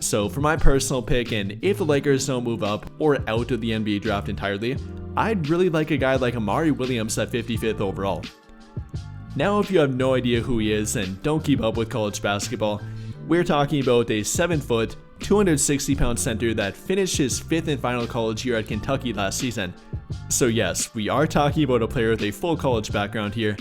So for my personal pick, and if the Lakers don't move up or out of the NBA draft entirely, I'd really like a guy like Amari Williams at 55th overall. Now if you have no idea who he is and don't keep up with college basketball, we're talking about a 7-foot, 260-pound center that finished his 5th and final college year at Kentucky last season. So yes, we are talking about a player with a full college background here.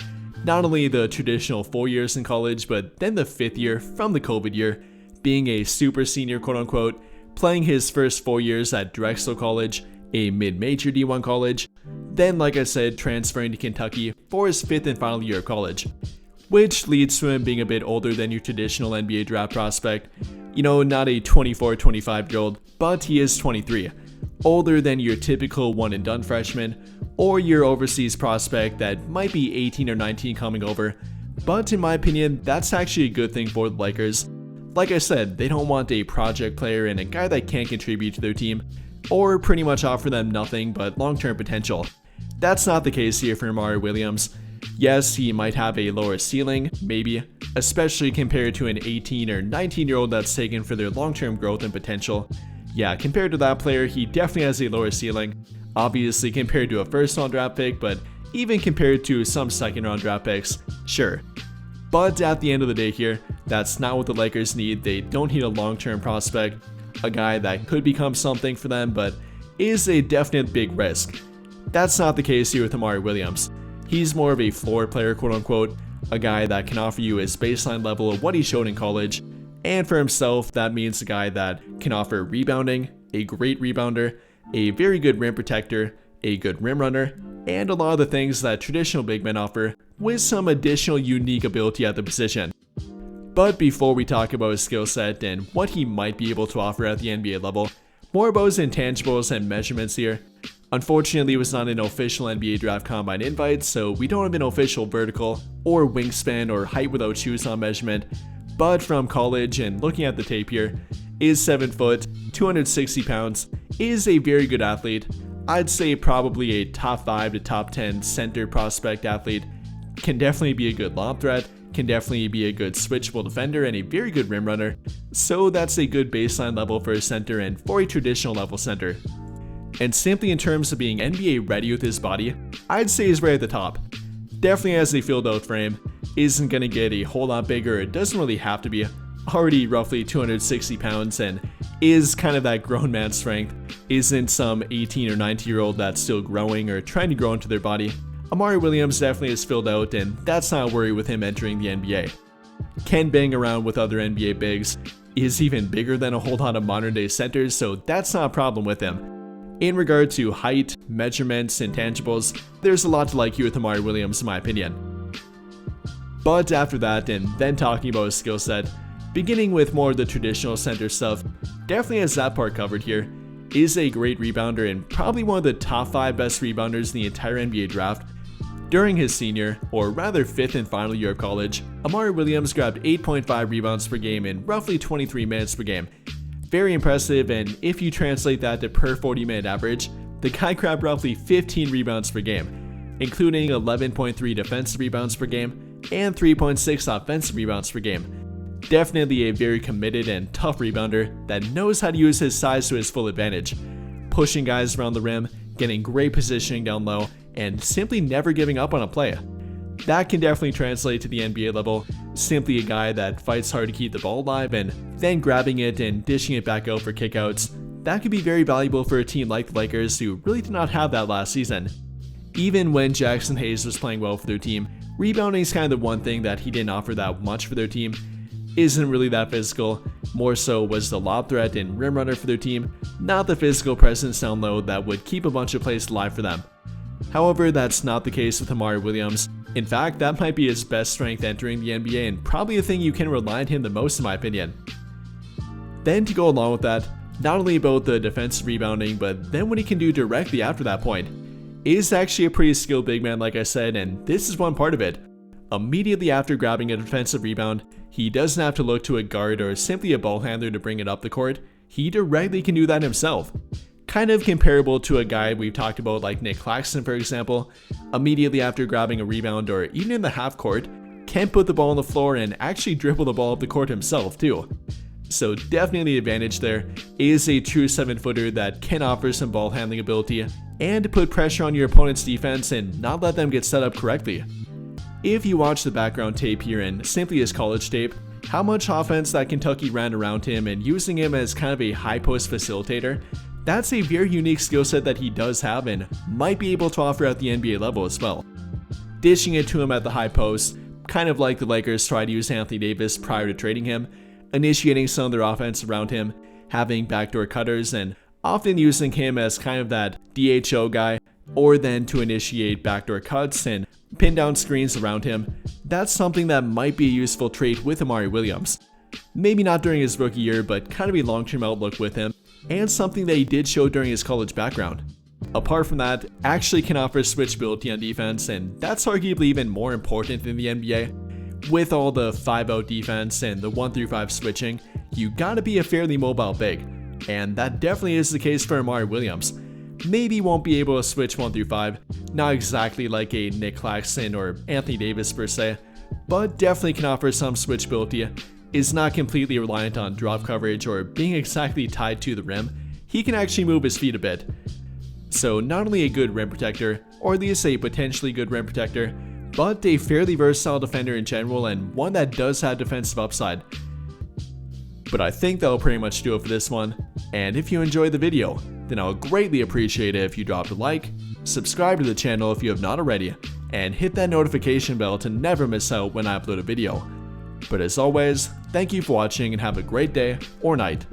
Not only the traditional 4 years in college, but then the 5th year from the COVID year, being a super senior quote-unquote, playing his first 4 years at Drexel College, a mid-major D1 college, then like I said, transferring to Kentucky for his 5th and final year of college. Which leads to him being a bit older than your traditional NBA draft prospect. You know, not a 24, 25-year-old, but he is 23. Older than your typical one-and-done freshman, or your overseas prospect that might be 18 or 19 coming over. But in my opinion, that's actually a good thing for the Lakers. Like I said, they don't want a project player and a guy that can't contribute to their team, or pretty much offer them nothing but long-term potential. That's not the case here for Amari Williams. Yes, he might have a lower ceiling, maybe, especially compared to an 18 or 19-year-old that's taken for their long-term growth and potential. Yeah, compared to that player, he definitely has a lower ceiling. Obviously compared to a first-round draft pick, but even compared to some second-round draft picks, sure. But at the end of the day here, that's not what the Lakers need. They don't need a long-term prospect, a guy that could become something for them, but is a definite big risk. That's not the case here with Amari Williams. He's more of a floor player, quote-unquote, a guy that can offer you his baseline level of what he showed in college, and for himself, that means a guy that can offer rebounding, a great rebounder, a very good rim protector, a good rim runner, and a lot of the things that traditional big men offer, with some additional unique ability at the position. But before we talk about his skill set and what he might be able to offer at the NBA level, more about his intangibles and measurements here. Unfortunately, it was not an official NBA draft combine invite, so we don't have an official vertical or wingspan or height without shoes on measurement, but from college and looking at the tape here, is 7 foot, 260 pounds, is a very good athlete. I'd say probably a top 5 to top 10 center prospect athlete, can definitely be a good lob threat, can definitely be a good switchable defender and a very good rim runner, so that's a good baseline level for a center and for a traditional level center. And simply in terms of being NBA ready with his body, I'd say he's right at the top. Definitely has a filled out frame, isn't going to get a whole lot bigger, it doesn't really have to be, already roughly 260 pounds and is kind of that grown man strength, isn't some 18 or 19-year-old that's still growing or trying to grow into their body. Amari Williams definitely is filled out, and that's not a worry with him entering the NBA. Can bang around with other NBA bigs, is even bigger than a whole lot of modern day centers, so that's not a problem with him. In regard to height, measurements, intangibles, there's a lot to like here with Amari Williams in my opinion. But after that, and then talking about his skill set, beginning with more of the traditional center stuff, definitely has that part covered here. Is a great rebounder and probably one of the top 5 best rebounders in the entire NBA draft. During his senior, or rather 5th and final year of college, Amari Williams grabbed 8.5 rebounds per game in roughly 23 minutes per game. Very impressive, and if you translate that to per 40-minute average, the guy grabbed roughly 15 rebounds per game, including 11.3 defensive rebounds per game and 3.6 offensive rebounds per game. Definitely a very committed and tough rebounder that knows how to use his size to his full advantage, pushing guys around the rim, getting great positioning down low, and simply never giving up on a play. That can definitely translate to the NBA level, simply a guy that fights hard to keep the ball alive and then grabbing it and dishing it back out for kickouts. That could be very valuable for a team like the Lakers who really did not have that last season. Even when Jackson Hayes was playing well for their team, rebounding is kind of the one thing that he didn't offer that much for their team. Isn't really that physical, more so was the lob threat and rim runner for their team, not the physical presence down low that would keep a bunch of plays alive for them. However, that's not the case with Amari Williams. In fact, that might be his best strength entering the NBA and probably the thing you can rely on him the most in my opinion. Then to go along with that, not only about the defensive rebounding, but then what he can do directly after that point, is actually a pretty skilled big man like I said, and this is one part of it. Immediately after grabbing a defensive rebound, he doesn't have to look to a guard or simply a ball handler to bring it up the court, he directly can do that himself. Kind of comparable to a guy we've talked about like Nick Claxton for example, immediately after grabbing a rebound or even in the half court, can put the ball on the floor and actually dribble the ball up the court himself too. So definitely the advantage there is a true 7-footer that can offer some ball handling ability and put pressure on your opponent's defense and not let them get set up correctly. If you watch the background tape here and simply his college tape, how much offense that Kentucky ran around him and using him as kind of a high post facilitator, that's a very unique skill set that he does have and might be able to offer at the NBA level as well. Dishing it to him at the high post, kind of like the Lakers tried to use Anthony Davis prior to trading him, initiating some of their offense around him, having backdoor cutters, and often using him as kind of that DHO guy, or then to initiate backdoor cuts and pin down screens around him. That's something that might be a useful trait with Amari Williams. Maybe not during his rookie year, but kind of a long-term outlook with him, and something that he did show during his college background. Apart from that, actually can offer switchability on defense, and that's arguably even more important in the NBA. With all the 5-out defense and the 1-through-5 switching, you gotta be a fairly mobile big, and that definitely is the case for Amari Williams. Maybe won't be able to switch 1-through-5, not exactly like a Nick Claxton or Anthony Davis per se, but definitely can offer some switchability, is not completely reliant on drop coverage or being exactly tied to the rim. He can actually move his feet a bit. So not only a good rim protector, or at least a potentially good rim protector, but a fairly versatile defender in general and one that does have defensive upside. But I think that'll pretty much do it for this one, and if you enjoyed the video, then I'll greatly appreciate it if you dropped a like, subscribe to the channel if you have not already, and hit that notification bell to never miss out when I upload a video. But as always, thank you for watching and have a great day or night.